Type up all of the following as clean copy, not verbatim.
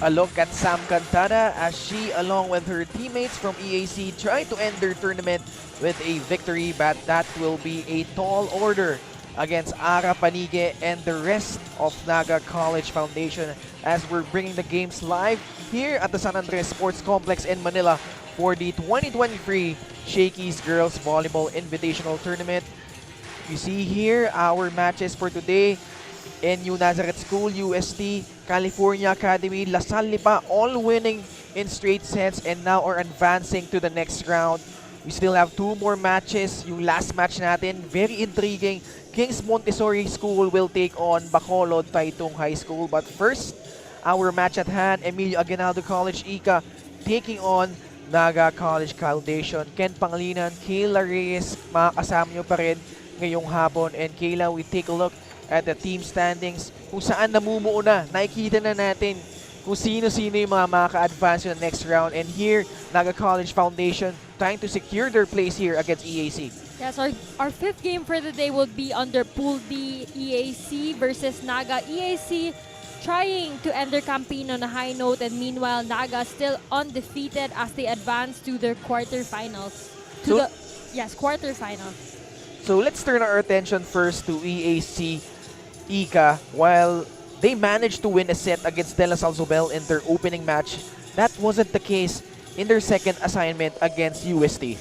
a look at Sam Cantada as she, along with her teammates from EAC, try to end their tournament with a victory, but that will be a tall order against Ara Panige and the rest of Naga College Foundation as we're bringing the games live here at the San Andres Sports Complex in Manila for the 2023 Shakey's Girls Volleyball Invitational Tournament. You see here our matches for today. NU Nazareth School, UST, California Academy, La Salle Lipa, all winning in straight sets and now are advancing to the next round. We still have two more matches. Yung last match natin, very intriguing. Kings Montessori School will take on Bacolod Taitung High School. But first, our match at hand, Emilio Aguinaldo College ICA taking on Naga College Foundation. Ken Pangilinan, Kayla Reyes, makakasama nyo pa rin ngayong hapon. And Kayla, we take a look at the team standings kung saan namumuo na. Nakikita na natin kung sino-sino yung mga makaka-advance in the next round. And here, Naga College Foundation trying to secure their place here against EAC. Yes, our fifth game for the day will be under Pool D, EAC versus Naga. EAC trying to end their campaign on a high note, and meanwhile Naga still undefeated as they advance to their quarterfinals. Quarterfinals. So let's turn our attention first to EAC ICA. While they managed to win a set against De La Salle Zobel in their opening match, that wasn't the case in their second assignment against UST.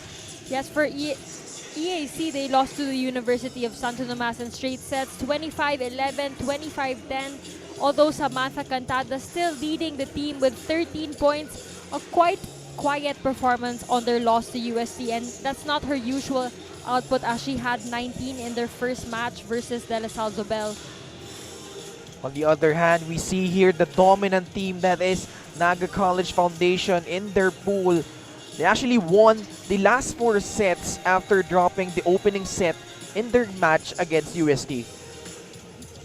Yes, for EAC, they lost to the University of Santo Tomas in straight sets, 25-11, 25-10. Although Samantha Cantada still leading the team with 13 points, a quite quiet performance on their loss to UST, and that's not her usual output as she had 19 in their first match versus De La Salle Zobel. On the other hand, we see here the dominant team that is Naga College Foundation in their pool. They actually won the last 4 sets after dropping the opening set in their match against UST.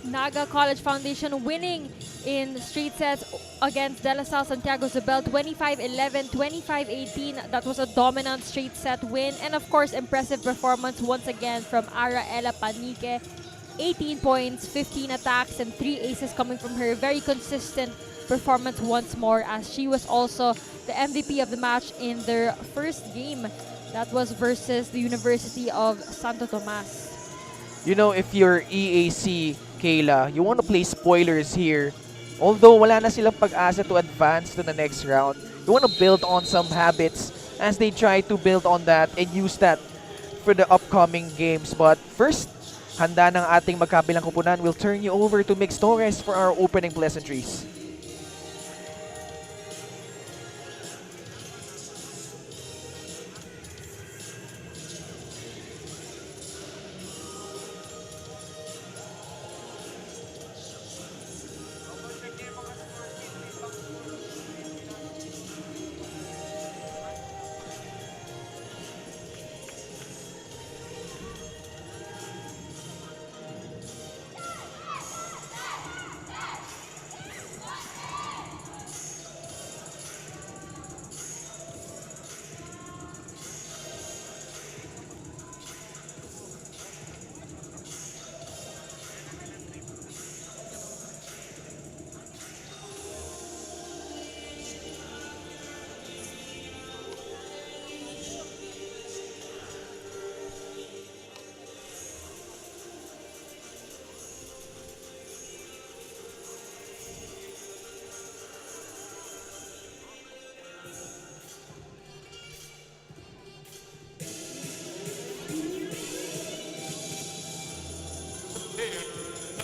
Naga College Foundation winning in straight sets against De La Salle Santiago Zobel, 25-11, 25-18. That was a dominant straight set win. And of course, impressive performance once again from Ara Ella Panique. 18 points, 15 attacks, and 3 aces coming from her. Very consistent performance once more, as she was also the MVP of the match in their first game. That was versus the University of Santo Tomas. You know, if you're EAC, Kayla, you want to play spoilers here. Although wala na silang pag-asa to advance to the next round, you want to build on some habits as they try to build on that and use that for the upcoming games. But first, handa ng ating magkabilang kupunan. We'll turn you over to Mix Torres for our opening pleasantries.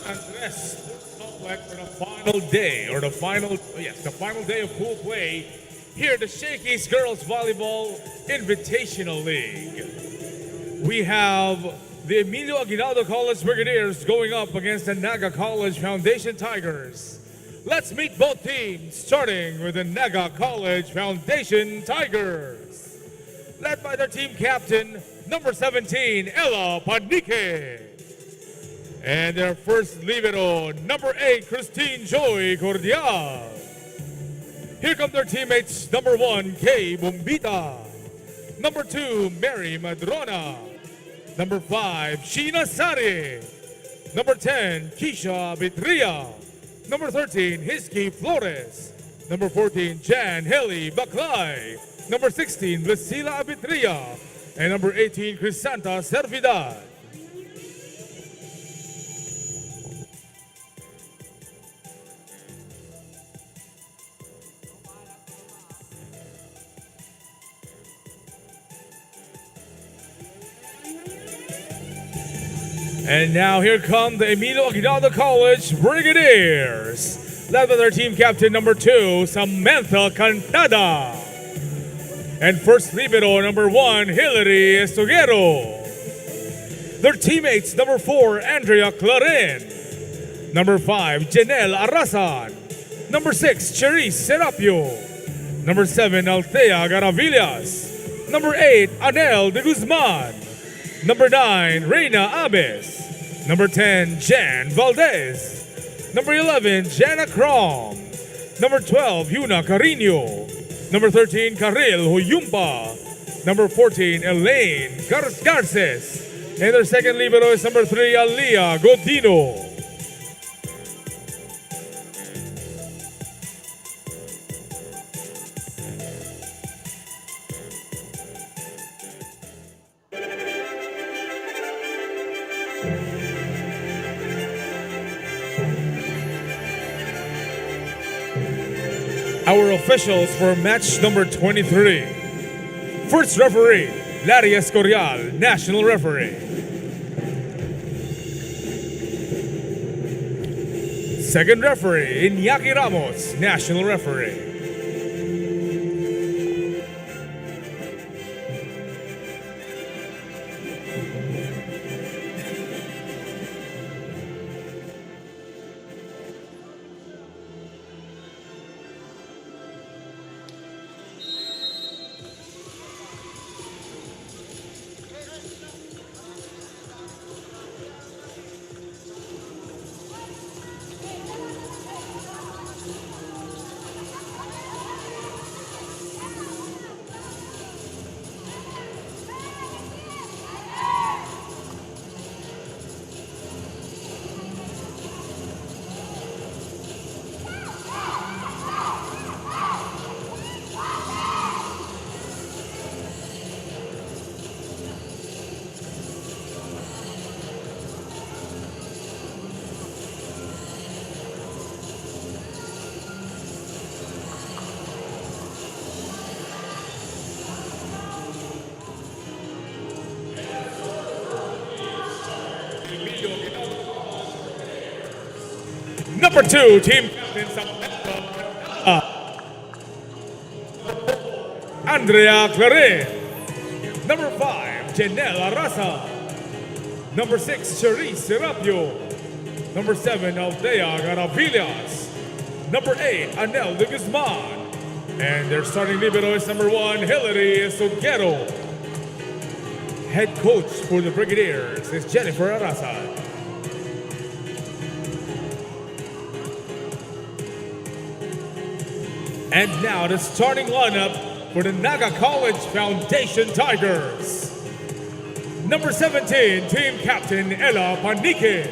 Andres Sports Complex for the final day, or the final day of pool play here at the Shakey's Girls Volleyball Invitational League. We have the Emilio Aguinaldo College Brigadiers going up against the Naga College Foundation Tigers. Let's meet both teams, starting with the Naga College Foundation Tigers, led by their team captain, number 17, Ella Panique. And their first libero, number 8, Christine Joy Cordial. Here come their teammates, number 1, Kay Bombita. Number 2, Mary Madrona. Number 5, Sheena Sari. Number 10, Keisha Vitria. Number 13, Hisky Flores. Number 14, Jan Heli Baclay. Number 16, Lucila Abitria. And number 18, Crisanta Servidad. And now here come the Emilio Aguinaldo College Brigadiers, led by their team captain number 2, Samantha Cantada. And first libero number 1, Hilary Estoguero. Their teammates number 4, Andrea Clarin. Number 5, Janelle Arasan. Number 6, Cherise Serapio. Number 7, Althea Garavillas. Number 8, Anel de Guzman. Number 9, Reina Abes. Number 10, Jan Valdez. Number 11, Jana Crom. Number 12, Yuna Carino. Number 13, Karil Huyumpa. Number 14, Elaine Garces. And their second libero is number 3, Alia Godino. Our officials for match number 23. First referee, Larry Escorial, national referee. Second referee, Iñaki Ramos, national referee. Number 2, team captain Samantha Andrea Clarin. Number 5, Janelle Arasa. Number 6, Cherise Serapio. Number 7, Althea Garavillas. Number 8, Anel de Guzman. And their starting libero is number 1, Hilary Estoguero. Head coach for the Brigadiers is Jennifer Arasa. And now the starting lineup for the Naga College Foundation Tigers. Number 17, team captain Ella Panique.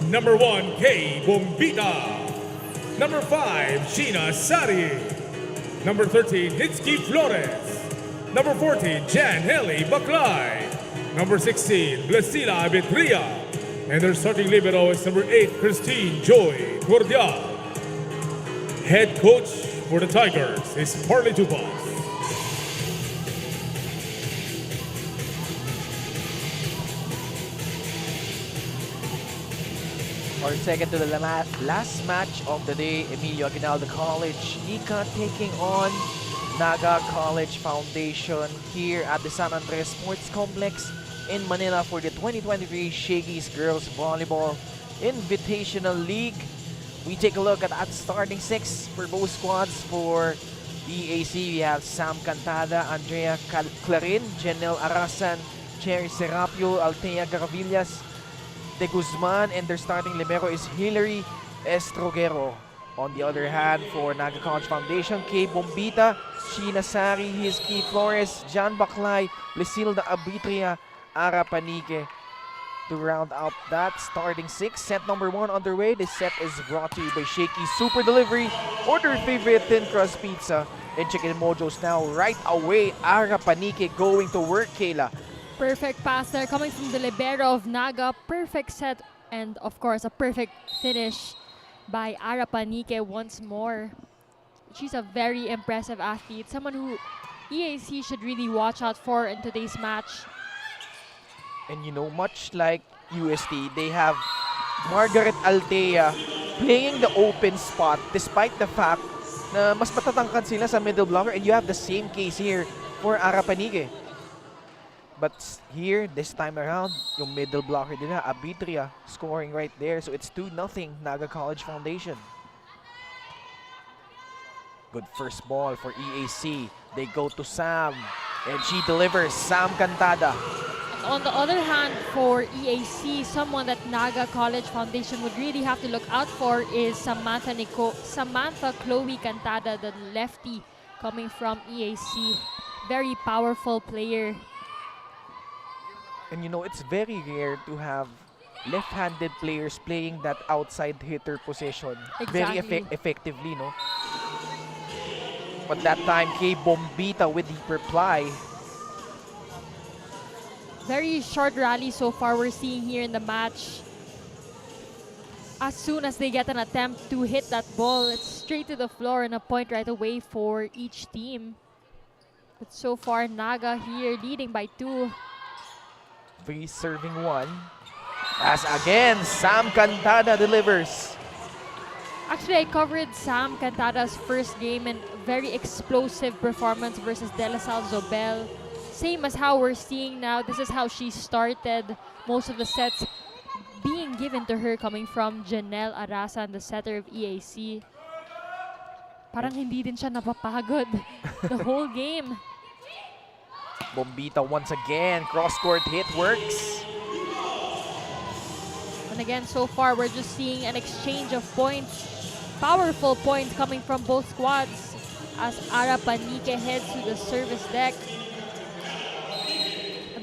Number 1, Kay Bombita. Number 5, Sheena Sari. Number 13, Hitsky Flores. Number 14, Jan Heli Baclay. Number 16, Blasila Betria. And their starting libero is number 8, Christine Joy Cordial. Head coach for the Tigers is Parley Tupas. Our second to the last match of the day, Emilio Aguinaldo College ICA taking on Naga College Foundation here at the San Andres Sports Complex in Manila for the 2023 Shakey's Girls Volleyball Invitational League. We take a look at starting 6 for both squads. For EAC, we have Sam Cantada, Andrea Clarin, Janelle Arasan, Cherry Serapio, Althea Garavillas, De Guzman, and their starting libero is Hilary Estoguero. On the other hand, for Naga College Foundation, Kay Bombita, Sheena Sari, Hitsky Flores, Jan Baclay, Lucilda Abitria, Ara Panique, to round out that starting 6. Set number 1 underway. This set is brought to you by Shakey Super Delivery. Order your favorite thin crust pizza and Chicken Mojos now right away. Ara Panique going to work, Kayla. Perfect pass there coming from the libero of Naga. Perfect set and of course a perfect finish by Ara Panique once more. She's a very impressive athlete. Someone who EAC should really watch out for in today's match. And you know, much like UST, they have Margaret Altea playing the open spot despite the fact na mas matatangkad sila sa middle blocker, and you have the same case here for Ara Panique. But here, this time around, yung middle blocker nila, Abitria, scoring right there. So it's 2-0 Naga College Foundation. Good first ball for EAC. They go to Sam, and she delivers. Sam Cantada. On the other hand, for EAC, someone that Naga College Foundation would really have to look out for is Samantha Chloe Cantada, the lefty coming from EAC. Very powerful player. And you know, it's very rare to have left-handed players playing that outside hitter position very Exactly. effectively, no? But that time, Kay Bombita with the reply. Very short rally so far we're seeing here in the match. As soon as they get an attempt to hit that ball, it's straight to the floor and a point right away for each team. But so far, Naga here leading by 2. Free serving 1. As again, Sam Cantada delivers. Actually, I covered Sam Cantada's first game and very explosive performance versus De La Salle Zobel. Same as how we're seeing now. This is how she started most of the sets being given to her coming from Janelle Arasan, the setter of EAC. Parang hindi din siya napapagod the whole game. Bombita once again, cross-court hit works. And again, so far, we're just seeing an exchange of points. Powerful points coming from both squads as Ara Panique heads to the service deck.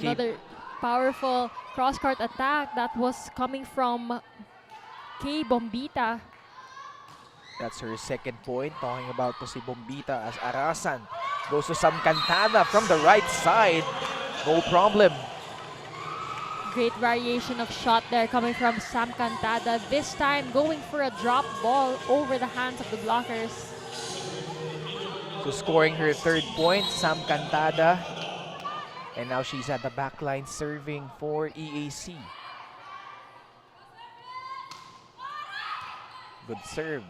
Another powerful cross-court attack that was coming from Kay Bombita. That's her second point. Talking about to si Bombita as Arasan goes to Sam Cantada from the right side. No problem. Great variation of shot there coming from Sam Cantada. This time going for a drop ball over the hands of the blockers. So scoring her third point, Sam Cantada. And now she's at the back line serving for EAC. Good serve.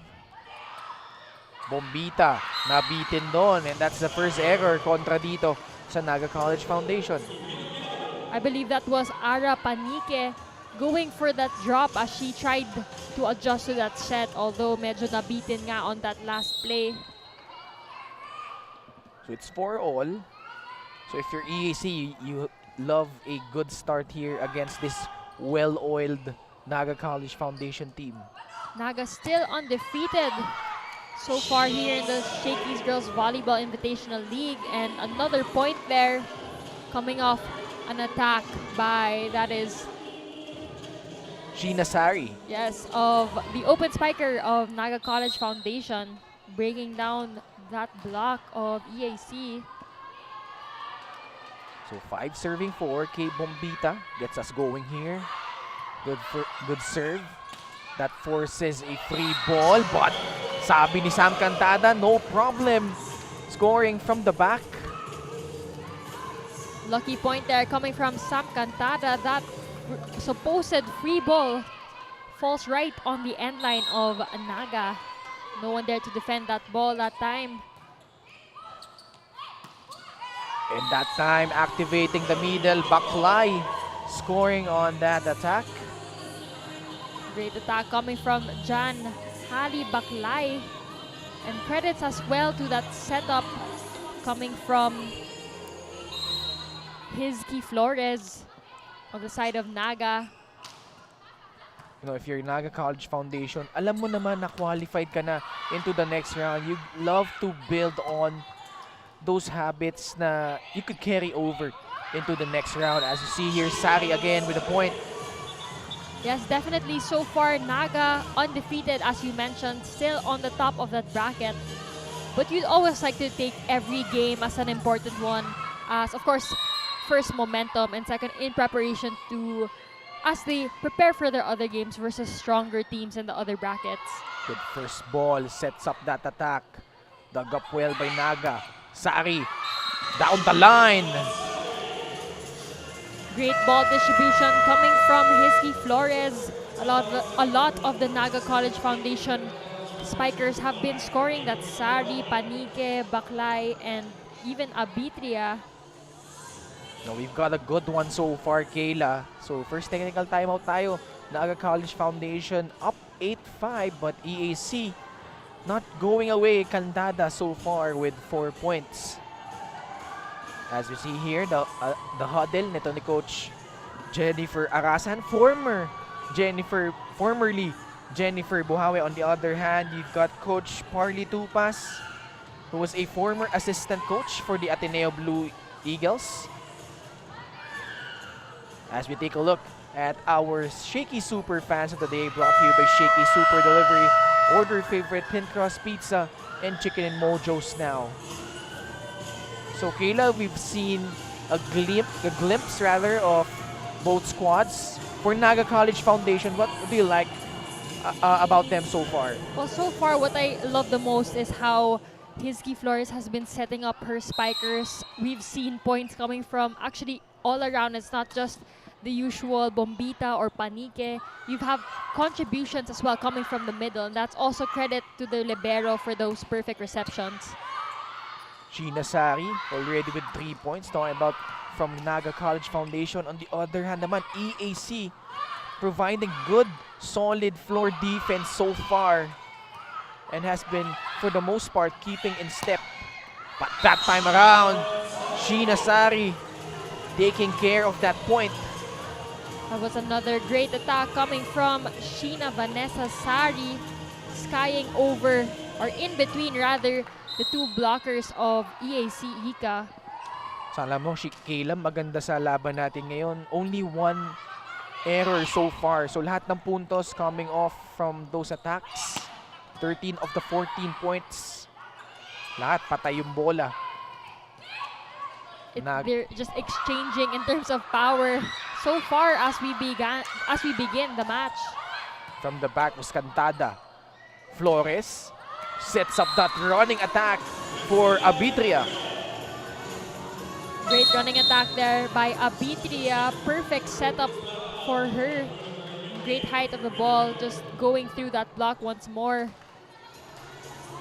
Bombita, nabitin doon. And that's the first error kontra dito sa Naga College Foundation. I believe that was Ara Panique going for that drop as she tried to adjust to that set, although medyo nabitin nga on that last play. So it's 4-all. So if you're EAC, you love a good start here against this well-oiled Naga College Foundation team. Naga still undefeated so far here in the Shakey's Girls Volleyball Invitational League, and another point there coming off an attack by, that is, Sheena Sari. yes, of the open spiker of Naga College Foundation, breaking down that block of EAC. So 5 serving 4. Kay Bombita gets us going here. Good serve. That forces a free ball, but sabi ni Sam Cantada, no problem. Scoring from the back. Lucky point there coming from Sam Cantada. That supposed free ball falls right on the end line of Naga. No one there to defend that ball that time. And that time, activating the middle, Baklay scoring on that attack. Great attack coming from Jan Hali Baklay. And credits as well to that setup coming from Hizky Flores on the side of Naga. You know, if you're Naga College Foundation, alam mo naman na qualified ka na into the next round. You love to build on those habits na you could carry over into the next round. As you see here, Sari again with a point. Yes, definitely. So far, Naga undefeated, as you mentioned, still on the top of that bracket. But you'd always like to take every game as an important one, as of course, first momentum and second in preparation to as they prepare for their other games versus stronger teams in the other brackets. Good first ball, sets up that attack. Dug up well by Naga. Sari, down the line. Great ball distribution coming from Hisky Flores. A lot of the Naga College Foundation spikers have been scoring. That's Sari, Panike, Baklay, and even Abitria. Now we've got a good one so far, Kayla. So first technical timeout tayo. Naga College Foundation up 8-5, but EAC not going away. Candada so far with 4 points. As you see here, the huddle nito ni Coach Jennifer Arasan, formerly Jennifer Buhawe. On the other hand, you've got Coach Parley Tupas, who was a former assistant coach for the Ateneo Blue Eagles. As we take a look at our Shakey Super Fans of the Day, brought to you by Shakey Super Delivery. Order your favorite thin crust pizza and chicken and mojos now. So Kayla, we've seen a glimpse of both squads. For Naga College Foundation, what do you like about them so far? Well, so far, what I love the most is how Hisky Flores has been setting up her spikers. We've seen points coming from actually all around. It's not just the usual Bombita or Panike. You have contributions as well coming from the middle, and that's also credit to the libero for those perfect receptions. Sheena Sari already with 3 points, talking about from Naga College Foundation. On the other hand naman, EAC providing good, solid floor defense so far and has been, for the most part, keeping in step. But that time around, Sheena Sari taking care of that point. That was another great attack coming from Sheena Vanessa Sari, skying over, or in between rather, the two blockers of EAC Ika. So alam mo, Kayla, maganda sa laban natin ngayon. Only one error so far. So lahat ng puntos coming off from those attacks. 13 of the 14 points. Lahat patay yung bola. They're just exchanging in terms of power so far as we begin the match. From the back was Cantada. Flores sets up that running attack for Abitria. Great running attack there by Abitria. Perfect setup for her. Great height of the ball, just going through that block once more.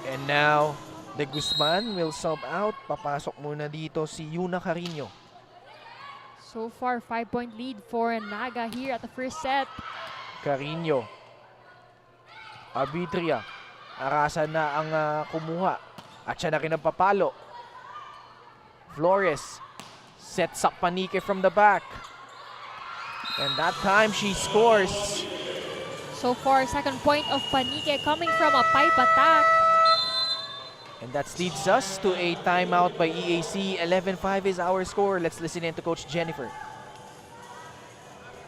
And now, De Guzman will sub out. Papasok muna dito si Yuna Carino. So far, 5-point lead for Naga here at the first set. Carino. Abitria. Arasan na ang kumuha. At siya na rin ang papalo. Flores sets up Panike from the back. And that time she scores. So far, second point of Panike coming from a pipe attack. And that leads us to a timeout by EAC. 11-5 is our score. Let's listen in to Coach Jennifer.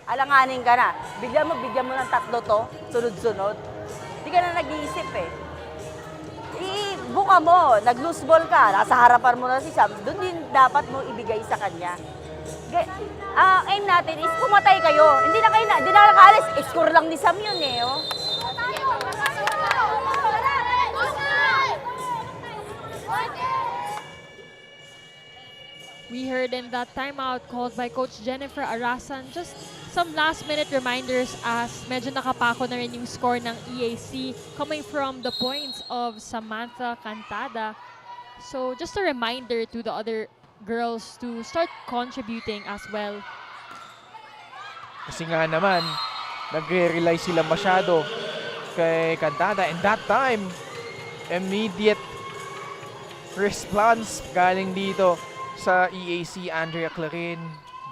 Alanganin ka na. Bigyan mo ng tatlo to, sunod-sunod. Hindi ka na nag-iisip eh. Buka mo, nag-loose ball ka, nasa harapan mo na si Sam, doon din dapat mo ibigay sa kanya. Aim natin is pumatay kayo. Hindi na nakaalis, score lang ni Sam yun eh. Oh. We heard in that timeout called by Coach Jennifer Arasan, just some last-minute reminders as medyo nakapako na rin yung score ng EAC coming from the points of Samantha Cantada. So just a reminder to the other girls to start contributing as well. Kasi nga naman, nagre-rely sila masyado kay Cantada. And that time, immediate response galing dito sa EAC. Andrea Clarin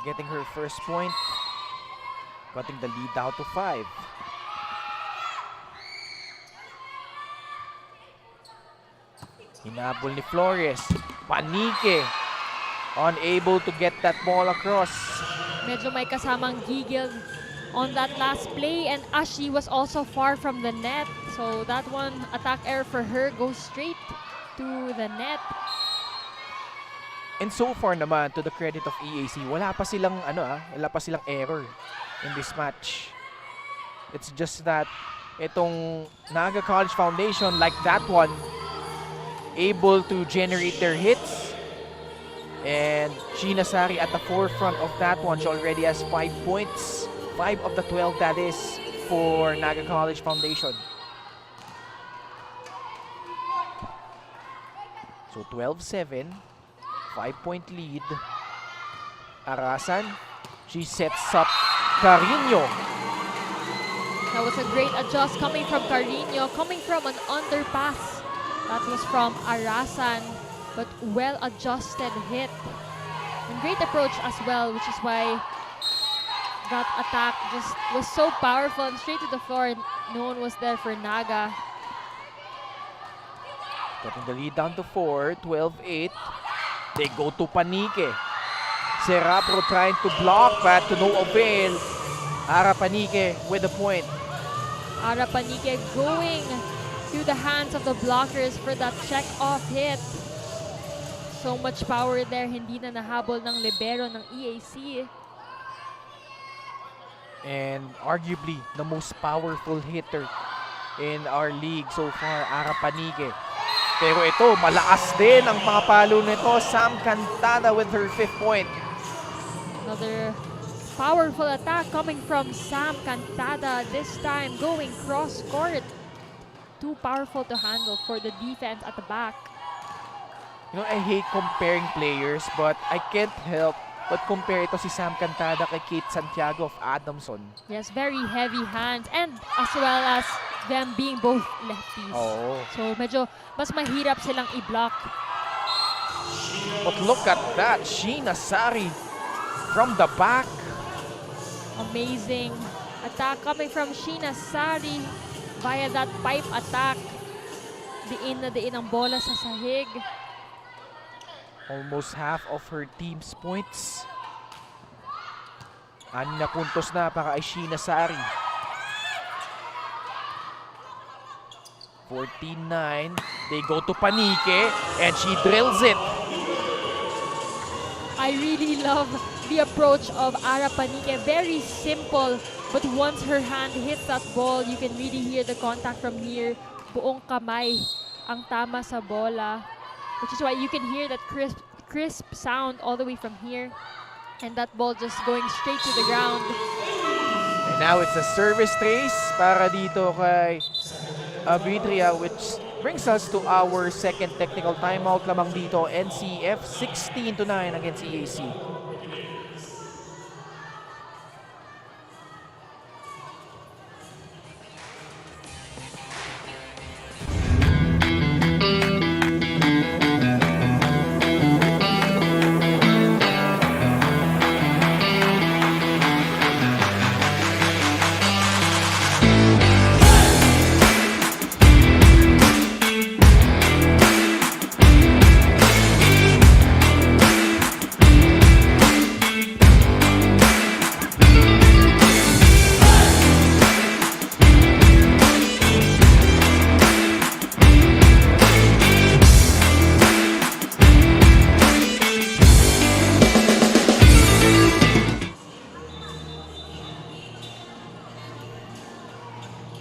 getting her first point, cutting the lead out to 5. Hinabol ni Flores. Panike unable to get that ball across. Medyo may kasamang gigil on that last play, and Ashi was also far from the net. So that one attack error for her goes straight to the net. And so far naman, to the credit of EAC, wala pa silang error in this match. It's just that itong Naga College Foundation, like that one, able to generate their hits. And Sheena Sari at the forefront of that one. She already has 5 points. 5 of the 12, that is, for Naga College Foundation. So 12-7. 5-point lead. Arasan. She sets up Carino. That was a great adjust coming from Carino, coming from an underpass. That was from Arasan, but well-adjusted hit. And great approach as well, which is why that attack just was so powerful and straight to the floor. No one was there for Naga. Cutting the lead down to 4, 12-8. They go to Panique. Serapro trying to block, but to no avail. Ara Panique with the point. Ara Panique going to the hands of the blockers for that check-off hit. So much power there, hindi na nahabol ng libero ng EAC. And arguably the most powerful hitter in our league so far, Ara Panique. Pero ito, malakas din ang mga palo nito. Sam Cantada with her 5th point. Another powerful attack coming from Sam Cantada, this time going cross-court. Too powerful to handle for the defense at the back. You know, I hate comparing players, but I can't help but compare ito si Sam Cantada kay Kate Santiago of Adamson. Yes, very heavy hands, and as well as them being both lefties. Oh. So medyo mas mahirap silang i-block. But look at that, Sheena Sari from the back. Amazing attack coming from Sheena Sari via that pipe attack. Diin na diin ang bola sa sahig. Almost half of her team's points. 6 na puntos na para kay Sheena Sari. 14-9. They go to Panique and she drills it. I really love the approach of Ara Panique. Very simple, but once her hand hits that ball, you can really hear the contact from here. Buong kamay ang tama sa bola, which is why you can hear that crisp sound all the way from here. And that ball just going straight to the ground. And now it's a service trace para dito kay Abidria, which brings us to our second technical timeout lamang dito. NCF 16-9 against EAC.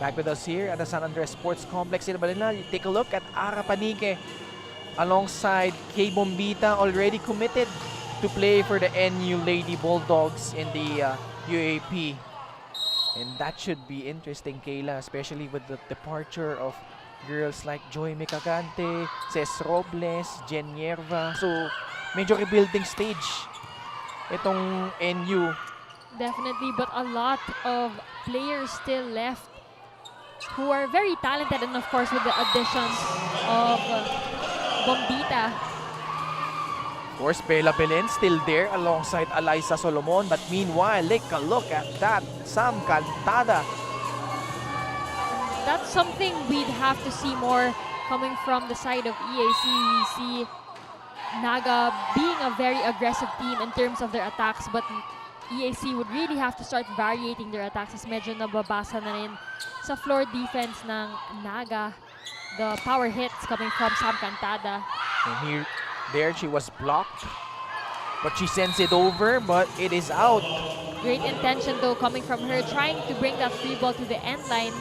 Back with us here at the San Andres Sports Complex in Manila. You take a look at Ara Panique alongside Kay Bombita, already committed to play for the NU Lady Bulldogs in the UAP. And that should be interesting, Kayla, especially with the departure of girls like Joy Micagante, Ces Robles, Jen Yerva. So, medyo rebuilding stage itong NU. Definitely, but a lot of players still left who are very talented, and of course with the additions of Bombita. Of course, Bella Belen still there alongside Eliza Solomon. But meanwhile, take a look at that. Sam Cantada. That's something we'd have to see more coming from the side of EAC. We see Naga being a very aggressive team in terms of their attacks, but EAC would really have to start variating their attacks as medyo nababasa na rin sa floor defense ng Naga. The power hits coming from Sam Cantada. And there she was blocked. But she sends it over, but it is out. Great intention though coming from her, trying to bring that free ball to the end line.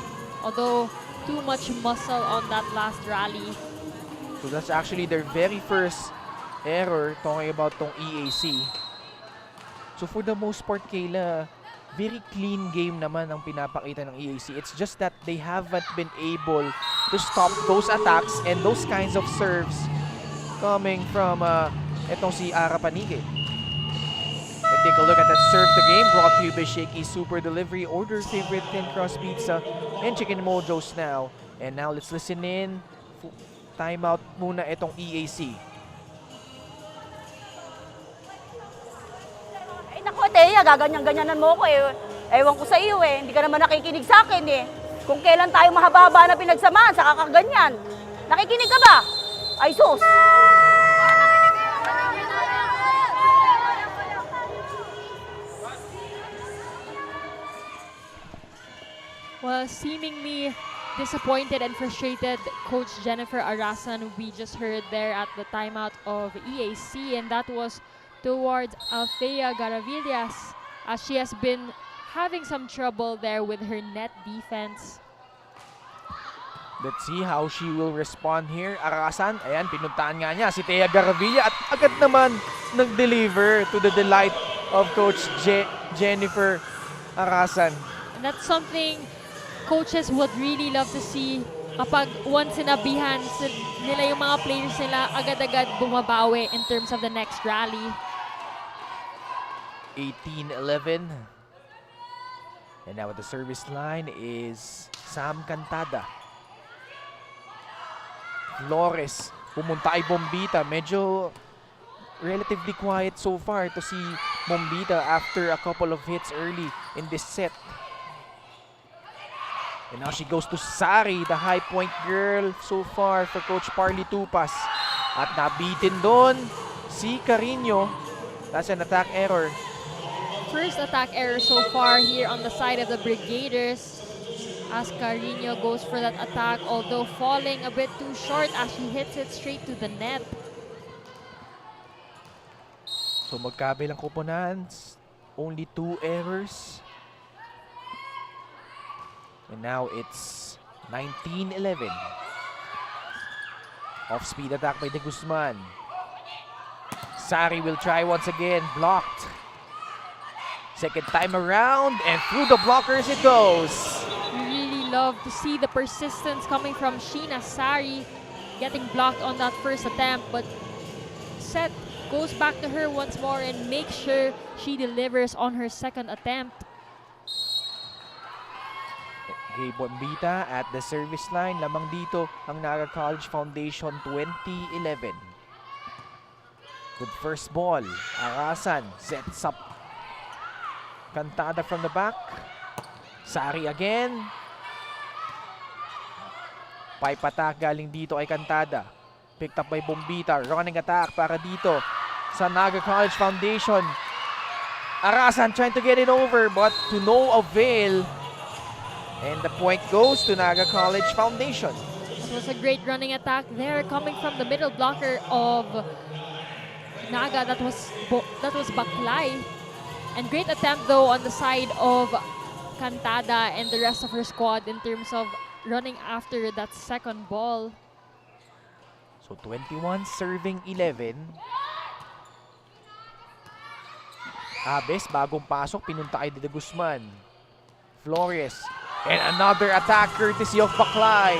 Although too much muscle on that last rally. So that's actually their very first error talking about tong EAC. So for the most part, Kayla, very clean game naman ang pinapakita ng EAC. It's just that they haven't been able to stop those attacks and those kinds of serves coming from etong si Ara Panige. And take a look at that serve the game brought to you by Shakey Super Delivery. Order favorite thin crust pizza and chicken mojos now. And now let's listen in. Timeout muna itong EAC. Ay naku, Teya, gaganyan-ganyanan mo ko eh. Ewan ko sa iyo eh, hindi ka naman nakikinig sa akin eh. Kung kailan tayo mahaba-haba na pinagsamahan, saka kaganyan. Nakikinig ka ba? Ay sus! Well, seemingly disappointed and frustrated Coach Jennifer Arasan, we just heard there at the timeout of EAC, and that was towards Althea Garavillas, as she has been having some trouble there with her net defense. Let's see how she will respond here. Arasan, ayan, pinuntahan nga niya si Thea Garavilla at agad naman nag-deliver to the delight of Coach Jennifer Arasan. And that's something coaches would really love to see kapag once sinabihan nila yung mga players nila, agad-agad bumabawi in terms of the next rally. 18-11. And now at the service line is Sam Cantada. Flores, pumunta ay Bombita. Medyo relatively quiet so far to see Bombita after a couple of hits early in this set. And now she goes to Sari, the high point girl so far for Coach Parley Tupas. At nabitin doon si Carino. That's an attack error. First attack error so far here on the side of the Brigaders, as Carino goes for that attack, although falling a bit too short as she hits it straight to the net. So magkabilang koponans, only 2 errors. And now it's 19-11. Off-speed attack by De Guzman. Sari will try once again. Blocked. Second time around, and through the blockers it goes. We really love to see the persistence coming from Sheena Sari, getting blocked on that first attempt, but Seth goes back to her once more and makes sure she delivers on her second attempt. Okay, Bombita at the service line. Lamang dito ang Naga College Foundation 2011. Good first ball. Arasan sets up Cantada from the back. Sari again. Pipe attack galing dito kay Cantada. Picked up by Bombita. Running attack para dito sa Naga College Foundation. Arasan trying to get it over but to no avail. And the point goes to Naga College Foundation. It was a great running attack there coming from the middle blocker of Naga. That was Baklay. And great attempt though on the side of Cantada and the rest of her squad in terms of running after that second ball. So 21 serving 11. Abes, bagong pasok, pinunta kay De Guzman. Flores. And another attack courtesy of Baklay.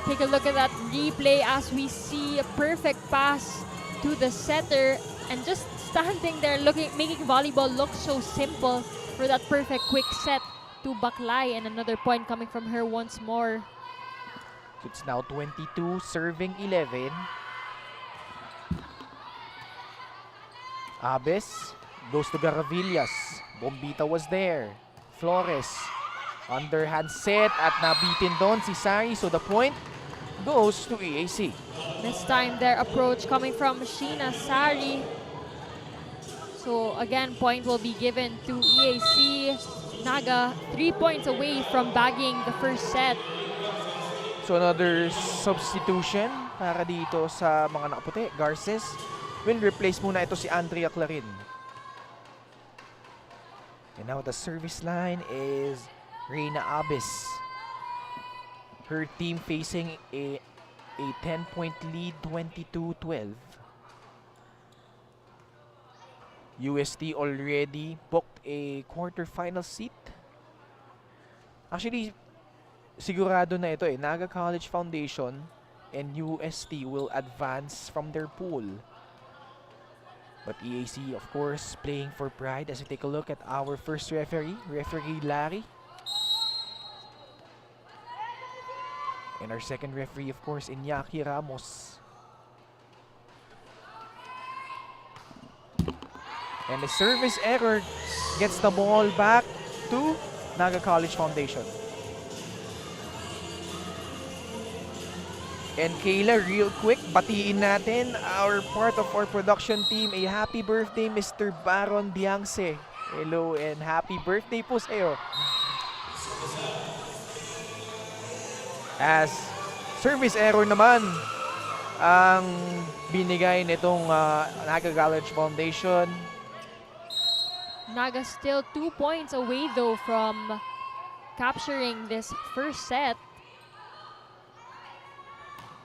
Take a look at that replay as we see a perfect pass to the setter and just standing there making volleyball look so simple for that perfect quick set to Baklay, and another point coming from her once more. It's now 22 serving 11. Abes goes to Garavillas. Bombita was there. Flores, underhand set at nabitin doon si Sari, so the point goes to EAC. This time their approach coming from Sheena Sari. So So again, point will be given to EAC. Naga 3 points away from bagging the first set. So another substitution para dito sa mga nakaputi. Garces will replace muna ito si Andrea Clarin. And now the service line is Reyna Abis. Her team facing a 10-point lead, 22-12. UST already booked a quarterfinal seat. Actually, sigurado na ito eh. Naga College Foundation and UST will advance from their pool. But EAC, of course, playing for pride. As we take a look at our first referee, Referee Larry. And our second referee, of course, Iñaki Ramos. And the service error gets the ball back to Naga College Foundation. And Kayla, real quick, batiin natin our part of our production team. A happy birthday, Mr. Baron Biangse. Hello and happy birthday po sa'yo. As service error naman ang binigay nitong Naga College Foundation. Naga still 2 points away though from capturing this first set.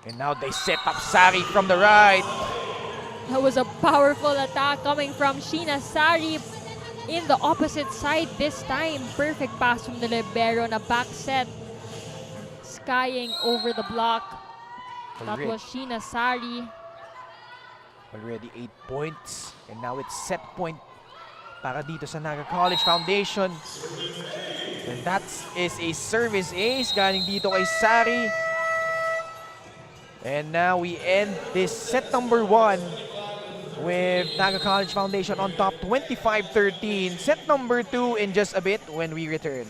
And now they set up Sari from the right. That was a powerful attack coming from Sheena Sari in the opposite side this time. Perfect pass from the libero na back set. Skying over the block. That was Sheena Sari. Already 8 points. And now it's set point para dito sa Naga College Foundation. And that is a service ace galing dito kay Sari. And now we end this set number 1 with Naga College Foundation on top 25-13. Set number 2 in just a bit when we return.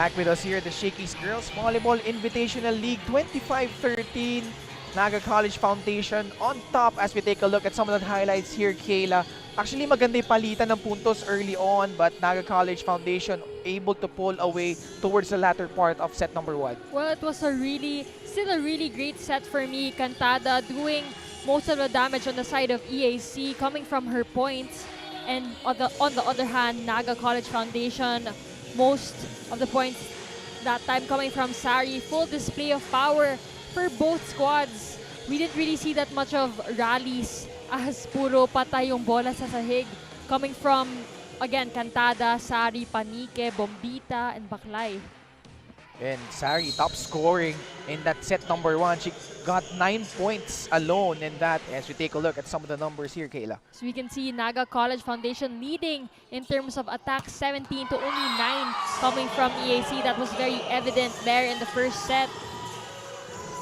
Back with us here at the Shakey's Girls Volleyball Invitational League 25-13. Naga College Foundation on top as we take a look at some of the highlights here, Kayla. Actually, maganda yung palitan ng puntos early on, but Naga College Foundation able to pull away towards the latter part of set number 1. Well, it was still a really great set for me. Cantada doing most of the damage on the side of EAC, coming from her points. And on the other hand, Naga College Foundation, most of the points that time coming from Sari. Full display of power for both squads. We didn't really see that much of rallies as puro patay yung bola sa sahig. Coming from, again, Cantada, Sari, Panique, Bombita, and Baklay. And Sari top scoring in that set number 1. She got 9 points alone in that as we take a look at some of the numbers here, Kayla. So we can see Naga College Foundation leading in terms of attacks, 17 to only 9 coming from EAC. That was very evident there in the first set.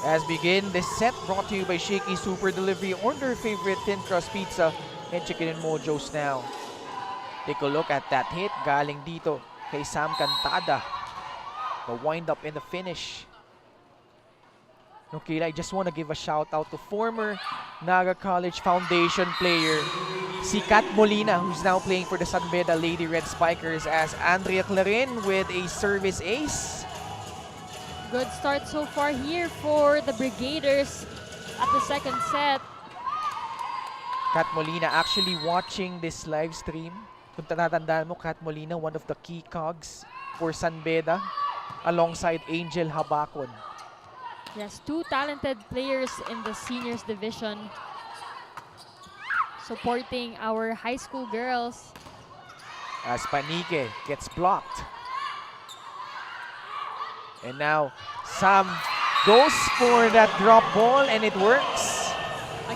As begin this set brought to you by Shakey Super Delivery. Order your favorite thin crust pizza and chicken and mojos now. Take a look at that hit galing dito kay Sam Cantada. The wind up in the finish. Okay, I just want to give a shout out to former Naga College Foundation player si Kat Molina, who's now playing for the San Beda Lady Red Spikers, as Andrea Clarin with a service ace. Good start so far here for the Brigaders at the second set. Kat Molina actually watching this live stream. Kung tatandaan mo, Kat Molina, one of the key cogs for San Beda, alongside Angel Habacon. Yes, 2 talented players in the seniors division supporting our high school girls. As Panique gets blocked. And now Sam goes for that drop ball and it works.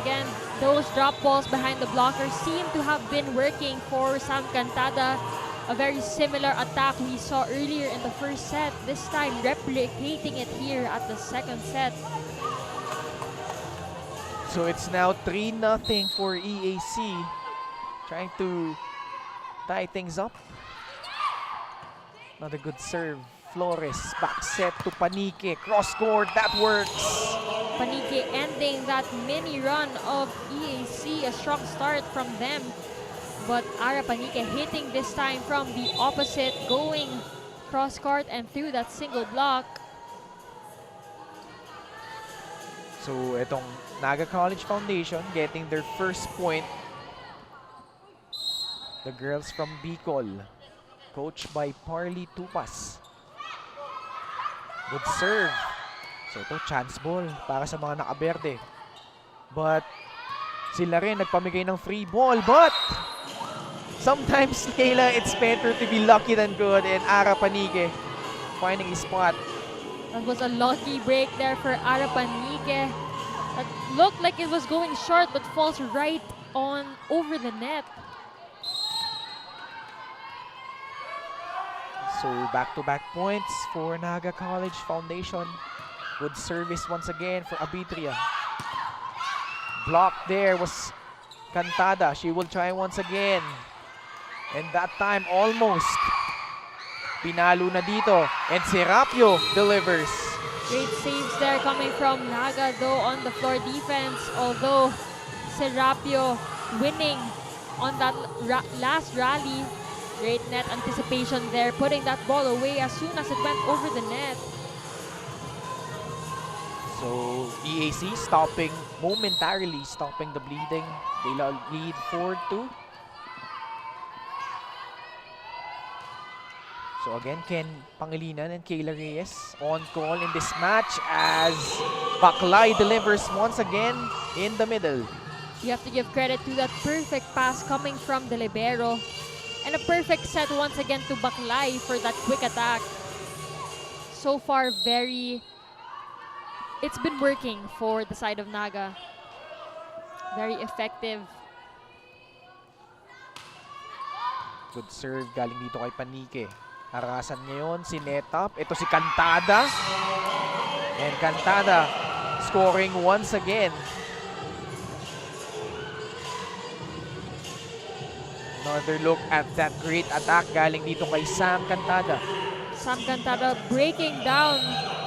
Again, those drop balls behind the blockers seem to have been working for Sam Cantada. A very similar attack we saw earlier in the first set, this time replicating it here at the second set. So it's now 3-0 for EAC, trying to tie things up. Another good serve. Flores, back set to Panique, cross court, that works. Panique ending that mini run of EAC, a strong start from them. But Ara Panique hitting this time from the opposite, going cross court and through that single block. So itong Naga College Foundation getting their first point. The girls from Bicol, coached by Parley Tupas. Good serve. So ito, chance ball para sa mga nakaberde. But sila rin nagpamigay ng free ball. But sometimes, Kayla, it's better to be lucky than good. And Ara Panique finding a spot. That was a lucky break there for Ara Panique. That looked like it was going short but falls right on over the net. So back-to-back points for Naga College Foundation. Good service once again for Abitria. Blocked there was Cantada. She will try once again. And that time almost. Pinalo na dito. And Serapio delivers. Great saves there coming from Naga though on the floor defense. Although Serapio winning on that last rally. Great net anticipation there, putting that ball away as soon as it went over the net. So EAC momentarily stopping the bleeding. They lead 4-2. So again, Ken Pangilinan and Kayla Reyes on call in this match as Baklay delivers once again in the middle. You have to give credit to that perfect pass coming from the libero. And a perfect set once again to Baklay for that quick attack. So far, it's been working for the side of Naga. Very effective. Good serve galing dito kay Panique. Harasan ngayon si Netap. Ito si Cantada. And Cantada scoring once again. Another look at that great attack galing dito kay Sam Cantada. Sam Cantada breaking down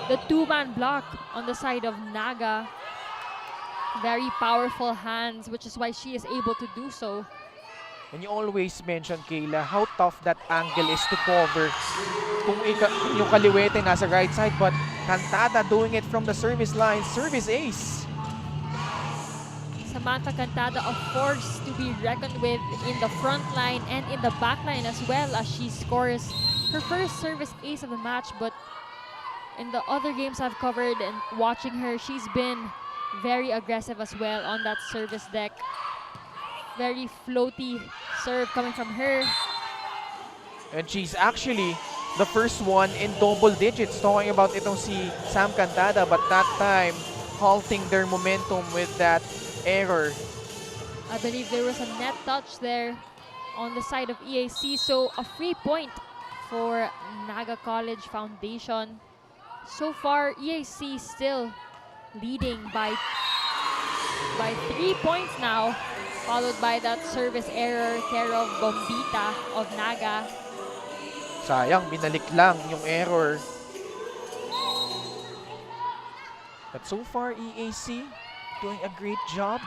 the two-man block on the side of Naga. Very powerful hands, which is why she is able to do so. And you always mention, Kayla, how tough that angle is to cover. Kung yung kaliwete nasa right side, but Cantada doing it from the service line. Service ace. Samantha Cantada, a force to be reckoned with in the front line and in the back line as well, as she scores her first service ace of the match. But in the other games I've covered and watching her, she's been very aggressive as well on that service deck. Very floaty serve coming from her. And she's actually the first one in double digits. Talking about itong si Sam Cantada, but that time halting their momentum with that error. I believe there was a net touch there on the side of EAC, so a free point for Naga College Foundation. So far, EAC still leading by 3 points now, followed by that service error care of Bombita of Naga. Sayang, binalik lang yung error. But so far, EAC doing a great job.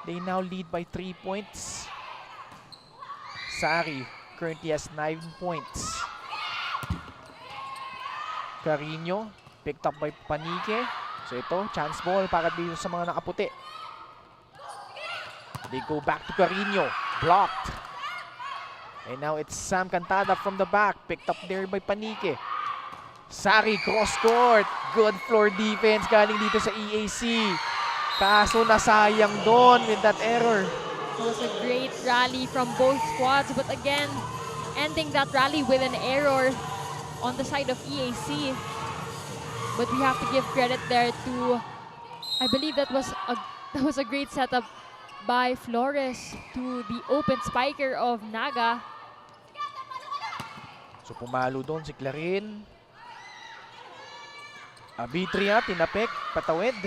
They now lead by 3 points. Sari currently has 9 points. Carino picked up by Panique. So ito, chance ball para dito sa mga nakaputi. They go back to Carino. Blocked. And now it's Sam Cantada from the back. Picked up there by Panique. Sari cross court. Good floor defense galing dito sa EAC. Kaso nasayang doon with that error. It was a great rally from both squads, but again, ending that rally with an error on the side of EAC. But we have to give credit there to, I believe that was a great setup by Flores to the open spiker of Naga. So pumalo doon si Clarin. Abitria, tinapik, patawid.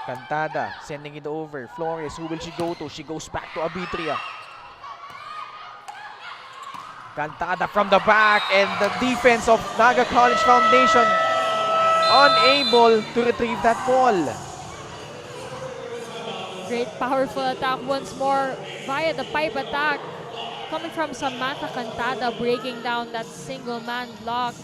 Cantada sending it over. Flores, who will she go to? She goes back to Abitria. Cantada from the back, and the defense of Naga College Foundation unable to retrieve that ball. Great powerful attack once more via the pipe attack coming from Samantha Cantada, breaking down that single man block.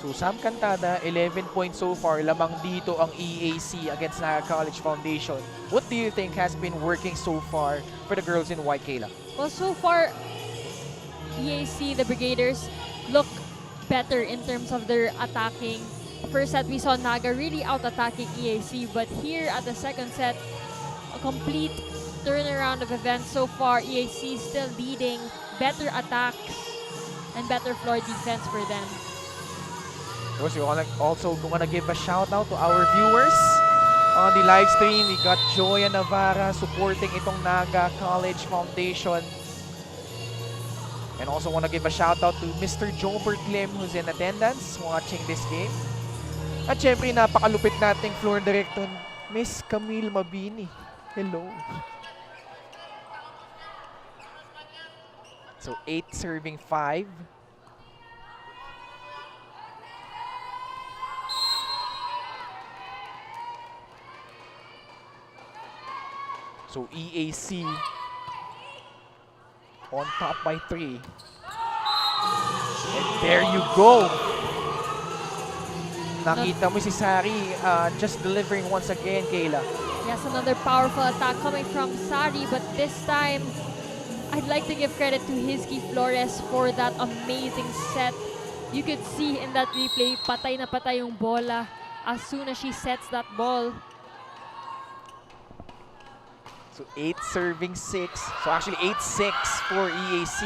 So Sam Cantada, 11 points so far. Lamang dito ang EAC against Naga College Foundation. What do you think has been working so far for the girls in white, Kayla? Well, so far, EAC, the Brigaders, look better in terms of their attacking. First set, we saw Naga really out-attacking EAC, but here at the second set, a complete turnaround of events. So far, EAC still leading, better attacks, and better floor defense for them. Of course, we also want to give a shout out to our viewers on the live stream. We got Joya Navarra supporting itong Naga College Foundation. And also want to give a shout out to Mr. Jobert Lim, who's in attendance watching this game. At syempre, napakalupit nating floor director, Miss Camille Mabini. Hello. So 8 serving 5. So EAC on top by 3. And there you go. Nakita mo si Sari just delivering once again, Kayla. Yes, another powerful attack coming from Sari, but this time, I'd like to give credit to Hizky Flores for that amazing set. You could see in that replay, patay na patay yung bola as soon as she sets that ball. So 8 serving 6. So actually 8-6 for EAC.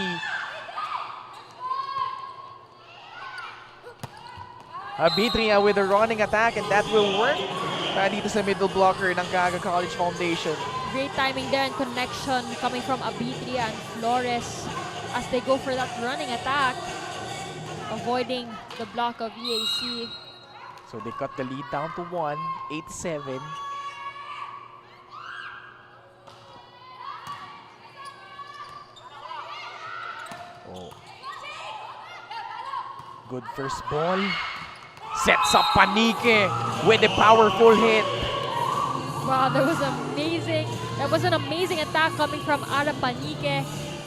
Abitria with a running attack, and that will work. Para dito sa middle blocker ng Naga College Foundation. Great timing there and connection coming from Abitria and Flores as they go for that running attack, avoiding the block of EAC. So they cut the lead down to 1, 8-7. Oh. Good first ball. Sets up Panique with a powerful hit. Wow, that was amazing. That was an amazing attack coming from Ara Panique,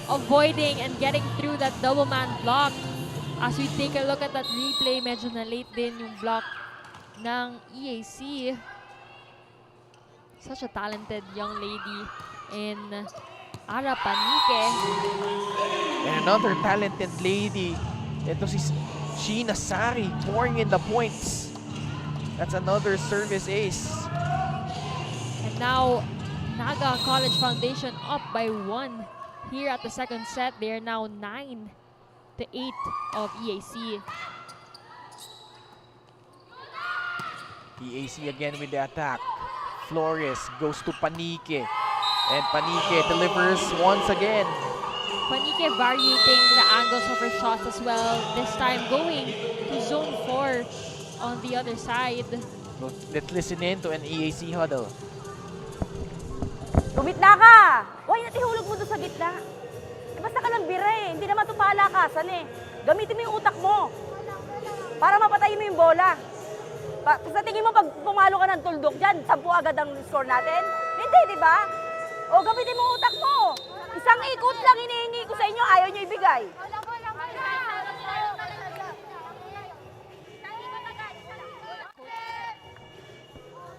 avoiding and getting through that double man block. As we take a look at that replay, medyo na late din yung block ng EAC. Such a talented young lady in Ara Panique. And another talented lady. Ito si Sheena Sari pouring in the points. That's another service ace. And now, Naga College Foundation up by 1 here at the second set. They are now 9-8 of EAC. EAC again with the attack. Flores goes to Panique. And Panique delivers once again. Panique varying the angles of her shots as well. This time going to zone 4 on the other side. Let's listen in to an EAC huddle. Gumitna ka! Huwag natihulog mo doon sa gitna. Eh, basta ka lang bira eh. Hindi naman ito palakasan eh. Gamitin mo yung utak mo. Para mapatayin mo yung bola. Sa tingin mo, pag pumalo ka ng tuldok dyan, 10 agad ang score natin? Hindi, di ba? O, gamitin mo utak mo. Isang ikot lang hinihingi ko sa inyo, ayaw nyo ibigay.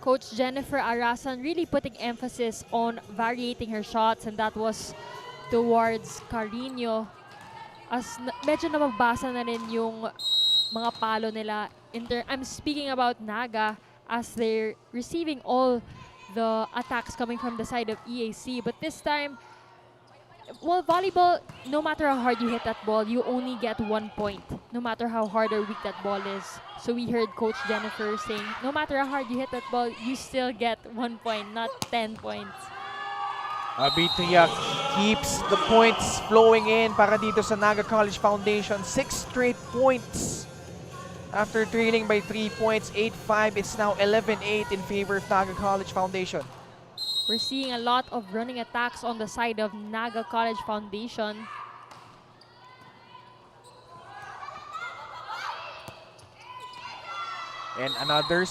Coach Jennifer Arasan really putting emphasis on varying her shots, and that was towards Carino. As medyo na magbasa na rin yung mga palo nila. I'm speaking about Naga as they're receiving all the attacks coming from the side of EAC. But this time, well, volleyball, no matter how hard you hit that ball, you only get 1 point, no matter how hard or weak that ball is. So we heard Coach Jennifer saying, no matter how hard you hit that ball, you still get 1 point, not 10 points. Abitria keeps the points flowing in para dito sa Naga College Foundation. 6 straight points. After trailing by 3 points, 8-5, it's now 11-8 in favor of Naga College Foundation. We're seeing a lot of running attacks on the side of Naga College Foundation. And another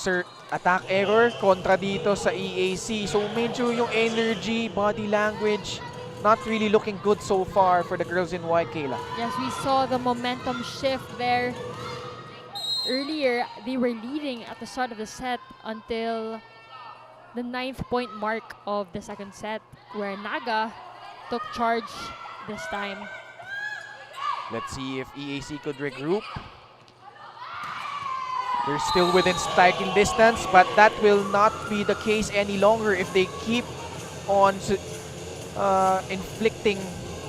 attack error kontra dito sa EAC. So medyo yung energy, body language, not really looking good so far for the girls in white, Kayla. Yes, we saw the momentum shift there. Earlier, they were leading at the start of the set until the 9th point mark of the second set, where Naga took charge this time. Let's see if EAC could regroup. They're still within striking distance, but that will not be the case any longer if they keep on inflicting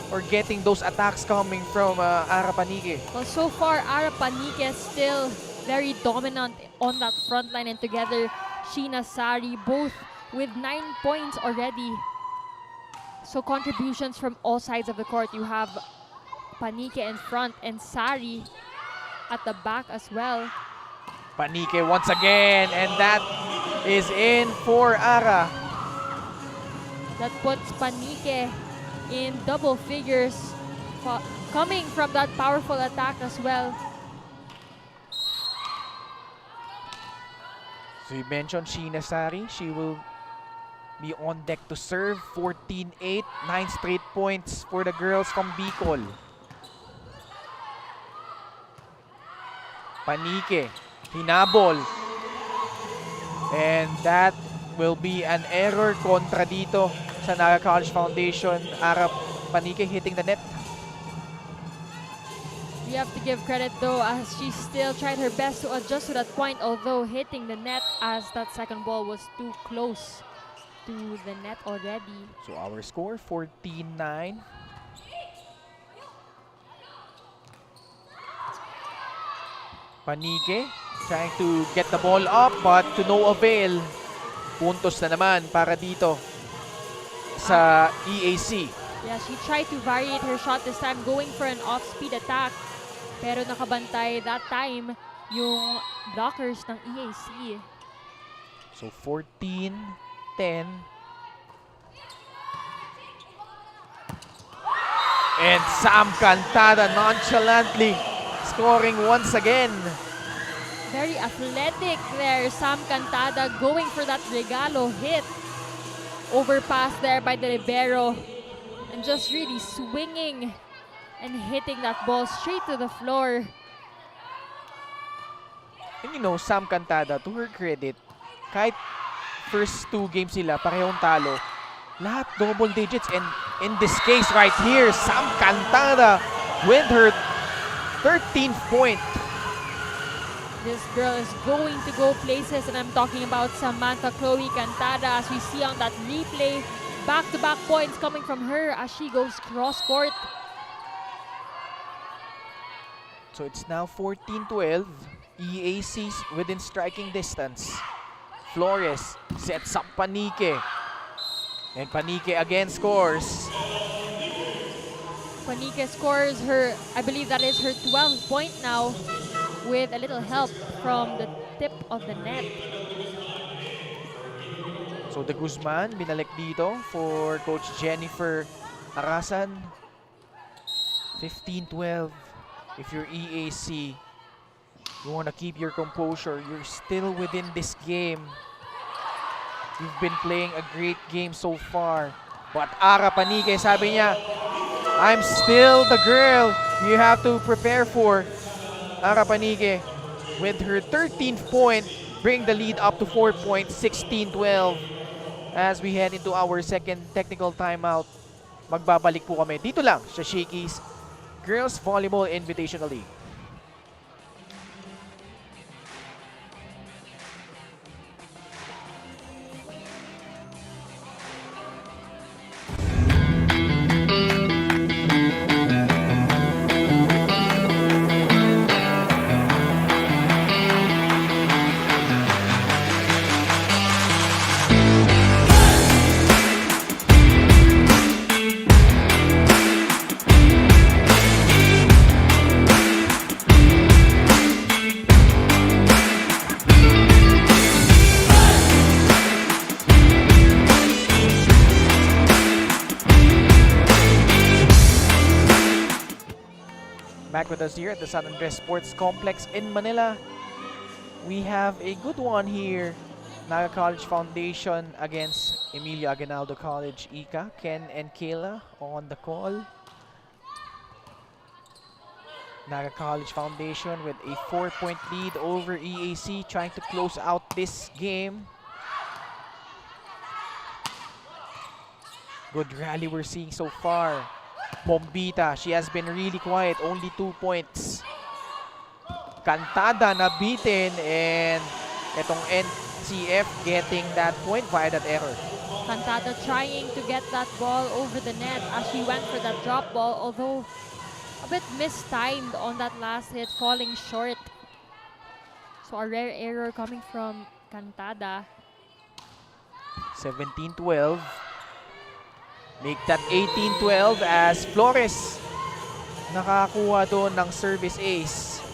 or getting those attacks coming from Ara Panique. Well, so far, Ara Panique is still very dominant on that front line, and together, Sheena Sari, both with 9 points already. So contributions from all sides of the court. You have Panique in front and Sari at the back as well. Panique once again, and that is in for Ara. That puts Panique in double figures, coming from that powerful attack as well. So you mentioned Sheena Sari. She will be on deck to serve. 14-8, 9 straight points for the girls from Bicol. Panique, hinabol. And that will be an error kontra dito sa Naga College Foundation. Ara Panique hitting the net. We have to give credit though, as she still tried her best to adjust to that point, although hitting the net as that second ball was too close to the net already. So our score, 14-9. Panique trying to get the ball up, but to no avail. Puntos na naman para dito sa EAC. Yeah, she tried to variate her shot this time, going for an off-speed attack. Pero nakabantay that time yung blockers ng EAC. So 14-10. And Sam Cantada nonchalantly scoring once again. Very athletic there, Sam Cantada going for that regalo hit. Overpass there by the libero. And just really swinging and hitting that ball straight to the floor. And you know, Sam Cantada, to her credit, kahit first 2 games sila, parehong talo, lahat double digits. And in this case right here, Sam Cantada with her 13th point. This girl is going to go places, and I'm talking about Samantha Chloe Cantada, as we see on that replay. Back-to-back points coming from her as she goes cross-court. So it's now 14-12. EAC's within striking distance. Flores sets up Panique. And Panique again scores. Panique scores her, I believe that is her 12th point now, with a little help from the tip of the net. So the Guzman binalik dito for Coach Jennifer Arasan. 15-12. If you're EAC, you want to keep your composure. You're still within this game. You've been playing a great game so far. But Ara Panique, sabi niya, I'm still the girl you have to prepare for. Ara Panique with her 13th point, bring the lead up to 4 points, 16-12. As we head into our second technical timeout, magbabalik po kami dito lang sa Shakey's Girls Volleyball Invitational League. Back with us here at the San Andres Sports Complex in Manila. We have a good one here. Naga College Foundation against Emilio Aguinaldo College ICA. Ken and Kayla on the call. Naga College Foundation with a 4-point lead over EAC, trying to close out this game. Good rally we're seeing so far. Bombita, she has been really quiet, only 2 points. Cantada nabitin, and itong NCF getting that point via that error. Cantada trying to get that ball over the net as she went for that drop ball, although a bit mistimed on that last hit, falling short. So a rare error coming from Cantada. 17-12. Make that 18-12 as Flores nakakuha doon ng service ace.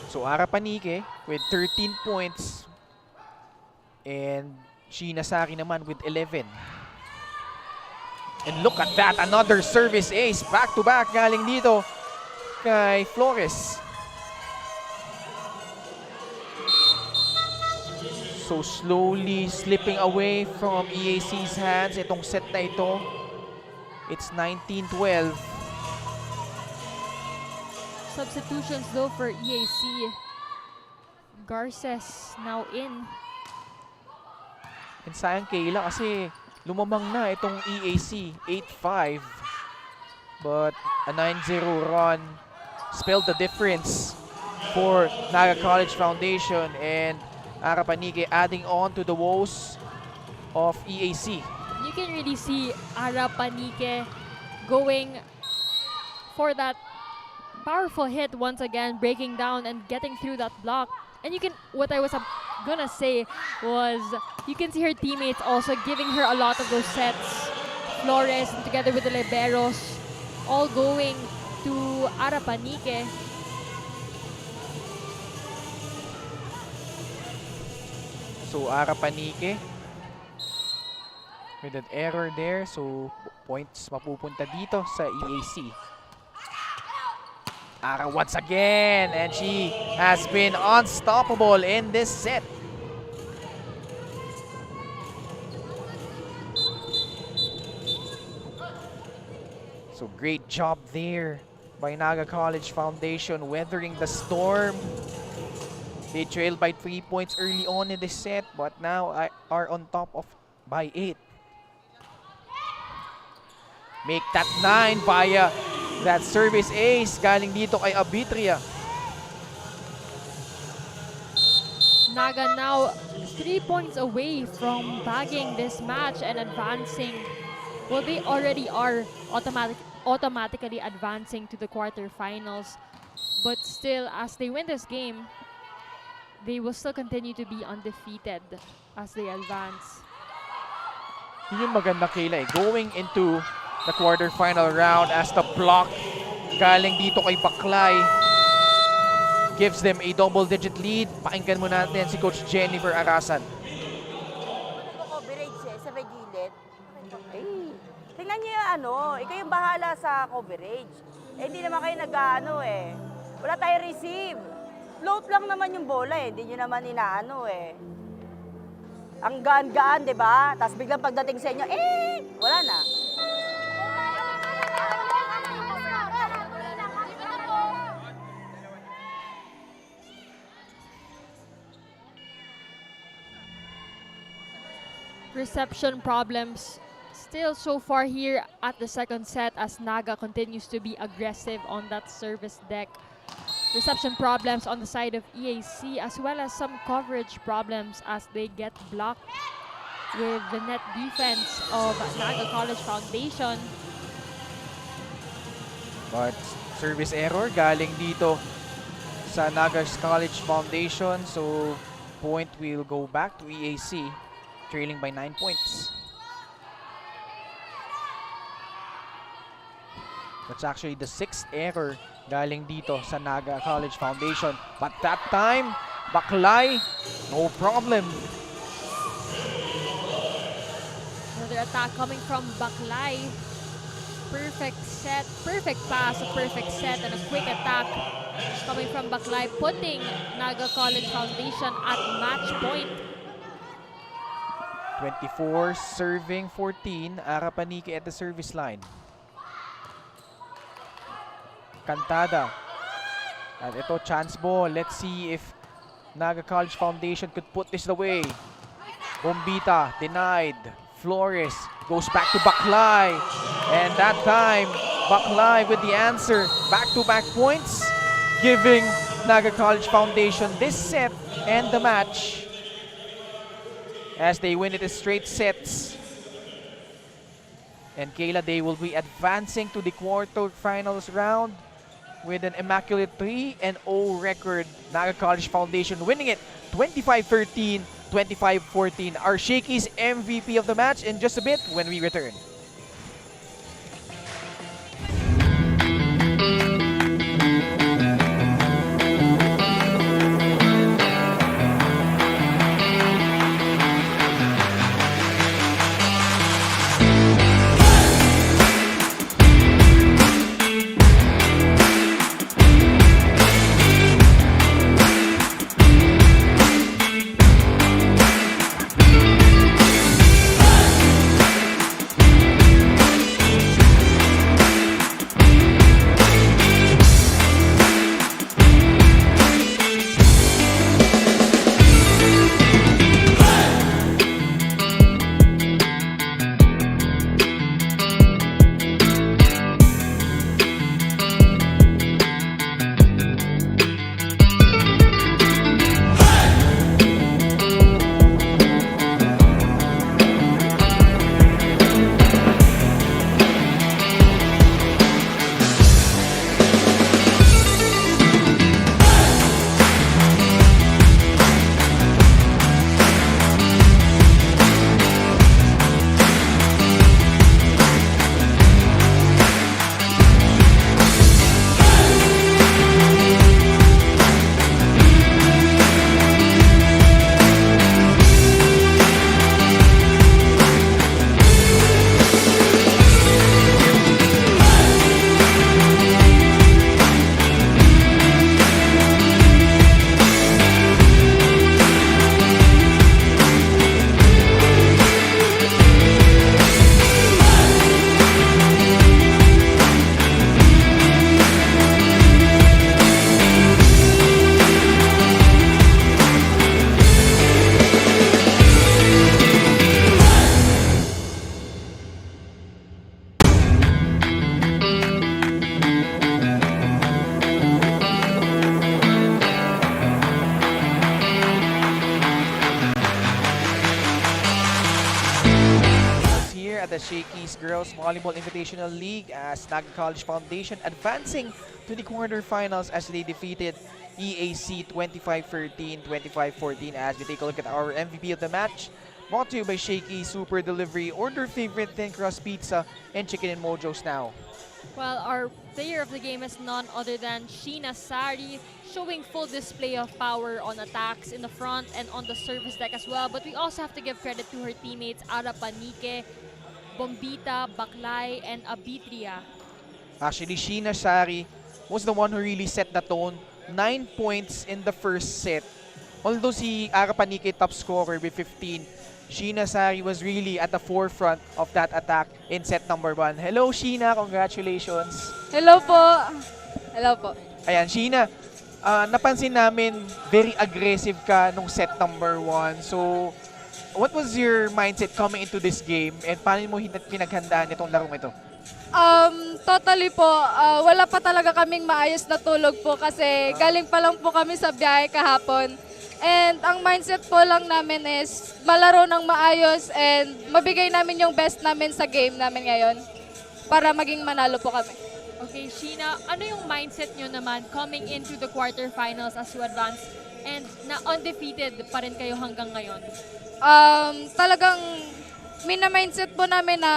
So Ara Panique with 13 points and Sheena Sari naman with 11. And look at that, another service ace, back-to-back galing dito kay Flores. So slowly slipping away from EAC's hands itong set na ito. It's 19-12. Substitutions though for EAC. Garces now in. And sayang Kayla kasi lumamang na itong EAC, 8-5. But a 9-0 run spelled the difference for Naga College Foundation, and Ara Panique adding on to the woes of EAC. You can really see Ara Panique going for that powerful hit once again, breaking down and getting through that block. And you can, what I was gonna say was, you can see her teammates also giving her a lot of those sets. Flores together with the liberos, all going to Ara Panique. So Ara Panique with an error there. So, points mapupunta dito sa EAC. Ara once again, and she has been unstoppable in this set. So great job there by Naga College Foundation weathering the storm. They trailed by 3 points early on in this set, but now are on top of by 8. Make that 9 via that service ace galing dito kay Abitria. Naga now 3 points away from bagging this match and advancing. Well, they already are automatically advancing to the quarterfinals. But still, as they win this game, they will still continue to be undefeated as they advance. Yun yung maganda, Kayla, eh. Going into the quarterfinal round as the block galing dito kay Baklay gives them a double-digit lead. Pakinggan mo natin si Coach Jennifer Arasan. Coverage sa may gilid. Eh, tingnan niyo yung ikaw yung bahala sa coverage. Eh, hindi naman kayo nag-ano eh. Wala tayong receive. Float lang naman yung bola eh. Hindi nyo naman inaano eh. Ang gaan-gaan, di ba? Tapos biglang pagdating sa inyo, wala na. Reception problems still so far here at the second set as Naga continues to be aggressive on that service deck. Reception problems on the side of EAC as well as some coverage problems as they get blocked with the net defense of Naga College Foundation. But service error galing dito sa Naga College Foundation. So point will go back to EAC, trailing by 9 points. That's actually the 6th error galing dito sa Naga College Foundation. But that time, Baklay, no problem. Another attack coming from Baklay. Perfect set, perfect pass, a perfect set, and a quick attack coming from Baklay, putting Naga College Foundation at match point. 24 serving 14, Arapanike at the service line. Cantada. At ito, chance ball. Let's see if Naga College Foundation could put this away. Bombita, denied. Flores goes back to Baklay. And that time, Baklay with the answer. Back-to-back points, giving Naga College Foundation this set and the match as they win it in straight sets. And Kayla, they will be advancing to the quarterfinals round with an immaculate 3-0 record. Naga College Foundation winning it 25-13, 25-14. Our Shakey's MVP of the match in just a bit when we return. here at the Shakey's Girls Volleyball Invitational League as Naga College Foundation advancing to the quarterfinals as they defeated EAC 25-13, 25-14 as we take a look at our MVP of the match. Brought to you by Shakey Super Delivery. Order favorite thin crust pizza and chicken and mojos now. Well, our player of the game is none other than Sheena Sari, showing full display of power on attacks in the front and on the service deck as well. But we also have to give credit to her teammates Ara Panique, Bombita, Baklay, and Abitria. Actually, Sheena Sari was the one who really set the tone. 9 points in the first set. Although si Ara Panique top scorer with 15, Sheena Sari was really at the forefront of that attack in set number 1. Hello, Sheena. Congratulations. Hello po. Hello po. Ayan, Sheena, napansin namin very aggressive ka nung set number 1. So, what was your mindset coming into this game and paano mo pinaghandaan itong larong ito? Totally po, wala pa talaga kaming maayos na tulog po kasi galing pa lang po kami sa biyahe kahapon. And ang mindset po lang namin is malaro ng maayos and mabigay namin yung best namin sa game namin ngayon para maging manalo po kami. Okay, Sheena, ano yung mindset nyo naman coming into the quarterfinals as you advance and na undefeated pa rin kayo hanggang ngayon? Talagang mina-mindset po namin na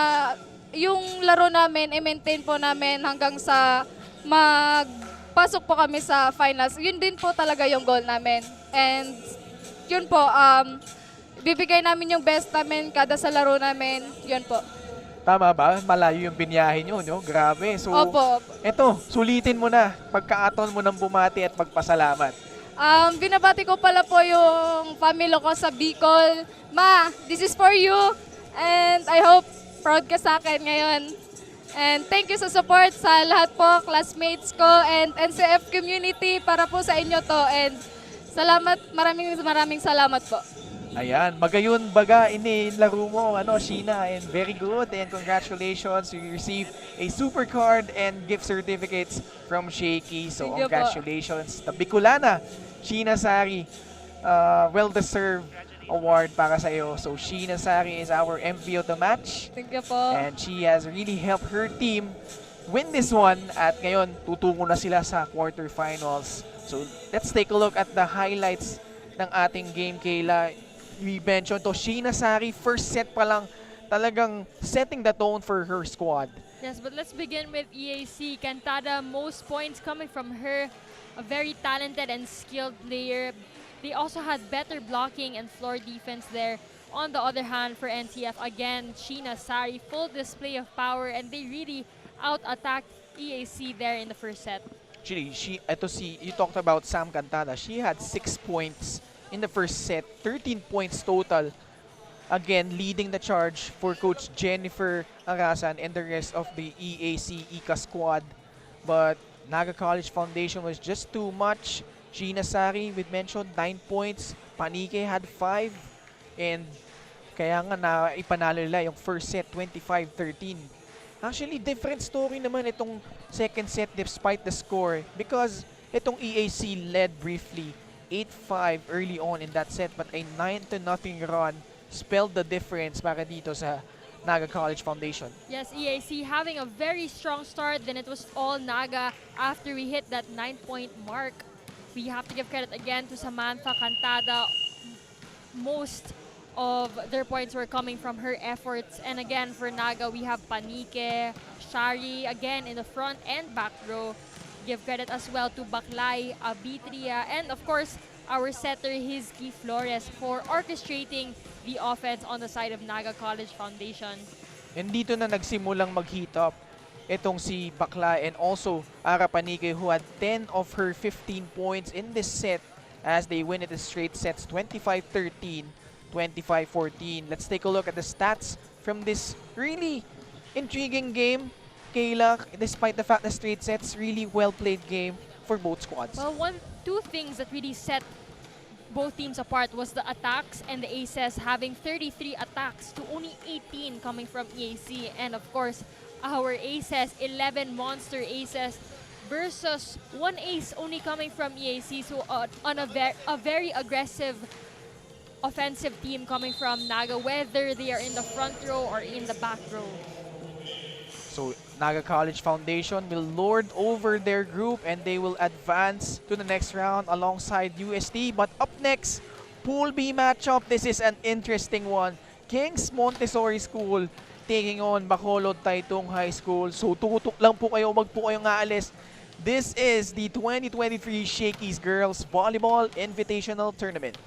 yung laro namin, i-maintain po namin hanggang sa magpasok po kami sa finals. Yun din po talaga yung goal namin. And yun po, bibigay namin yung best namin kada sa laro namin. Yun po. Tama ba? Malayo yung binyahe nyo, no? Grabe. So, Opo. eto, sulitin mo na. Pagkaaton mo ng bumati at magpasalamat. Binabati ko pala po yung family ko sa Bicol. Ma, this is for you. And I hope proud ka sa akin ngayon. And thank you sa support sa lahat po, classmates ko and NCF community para po sa inyo to. And salamat, maraming salamat po. Ayan, magayon baga inilaro mo, Sheena, and very good. And congratulations, you received a super card and gift certificates from Shakey. So Thank you congratulations. The Bicolana, Sheena Sari, well-deserved award para sa iyo. So Sheena Sari is our MVP of the match. Thank you po. And she has really helped her team win this one. At ngayon, tutungo na sila sa quarterfinals. So let's take a look at the highlights ng ating game, Kayla. We mentioned to Sheena Sari, first set pa lang talagang setting the tone for her squad. Yes, but let's begin with EAC. Cantada, most points coming from her. A very talented and skilled player. They also had better blocking and floor defense there. On the other hand, for NCF, again, Sheena Sari, full display of power, and they really out-attacked EAC there in the first set. Actually, you talked about Sam Cantada. She had 6 points in the first set, 13 points total. Again, leading the charge for Coach Jennifer Arasan and the rest of the EAC ICA squad. But Naga College Foundation was just too much. Sheena Sari, we mentioned, 9 points. Panique had 5. And kaya nga na ipanalo nila yung first set, 25-13. Actually, different story naman itong second set despite the score. Because itong EAC led briefly 8-5 early on in that set. But a 9-0 run spelled the difference para dito sa Naga College Foundation. Yes, EAC having a very strong start. Then it was all Naga after we hit that 9-point mark. We have to give credit again to Samantha Cantada. Most of their points were coming from her efforts. And again, for Naga, we have Panique, Shari, again in the front and back row. Give credit as well to Baklay, Abitria, and of course, our setter, Hizky Flores, for orchestrating the offense on the side of Naga College Foundation. And dito na nagsimulang mag-heat up itong si Bakla and also Ara Panique, who had 10 of her 15 points in this set as they win it in straight sets, 25-13, 25-14. Let's take a look at the stats from this really intriguing game. Kayla, despite the fact that straight sets, really well-played game for both squads. Well, two things that really set both teams apart was the attacks and the aces having 33 attacks to only 18 coming from EAC. And of course, our aces, 11 monster aces versus 1 ace only coming from EAC. So on a very aggressive offensive team coming from Naga, whether they are in the front row or in the back row. So Naga College Foundation will lord over their group and they will advance to the next round alongside UST. But up next, Pool B matchup. This is an interesting one. Kings Montessori School taking on Bacolod Taitung High School. So tutok lang po kayo, wag po kayong aalis. This is the 2023 Shakey's Girls Volleyball Invitational Tournament.